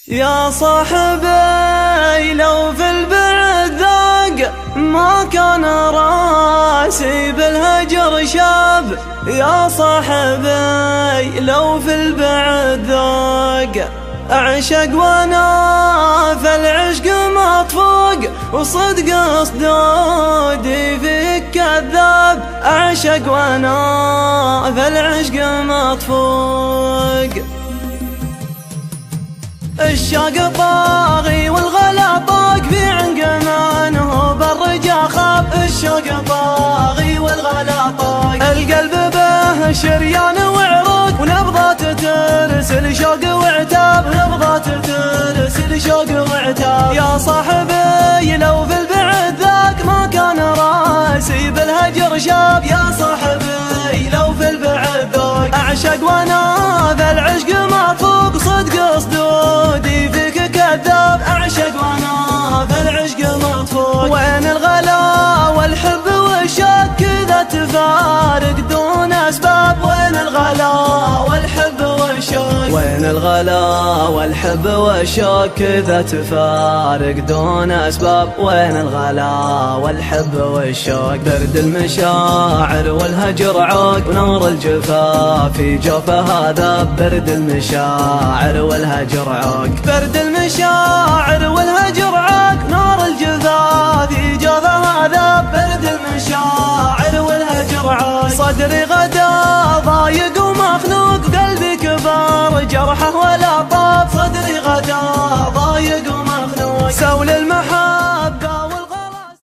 يا صاحبي لو في البعد ذاق ما كان راسي بالهجر شاب. يا صاحبي لو في البعد ذاق أعشق وانا في العشق مطفوق، وصدق صدودي فيك كذاب. أعشق وانا في العشق مطفوق، الشوق طاغي والغلا طاق في عنقمانه بالرجا خاب. الشوق طاغي والغلا طاق، القلب به شريان وعروق، ونبضات ترسل شوق وعتاب، نبضات ترسل شوق وعتاب. يا صاحبي لو في البعد ذاك ما كان راسي بالهجر شاب. يا صاحبي لو في البعد ذاك أعشق وانا في العشق مطفوق، صدق صدودي فيك كذاب. أعشق وانا في العشق مطفوق، وين الغلا والحب والشوق كذا تفارق دون أسباب. وين الغلا والحب والشوق، وين الغلا والحب والشوق كذا تفارق دون أسباب. وين الغلا والحب والشوق، برد المشاعر والهجر عوق، ونار الجفا في جوفه هذا. برد المشاعر والهجر عوق، برد المشاعر والهجر عوق، نار الجفا في جوفه هذا. برد المشاعر والهجر عوق، صدري غدا ضايق ومخنوق، قلبي كبر جرحه ولا طاب. صدري غدا ضايق ومخنوق، سول المحبة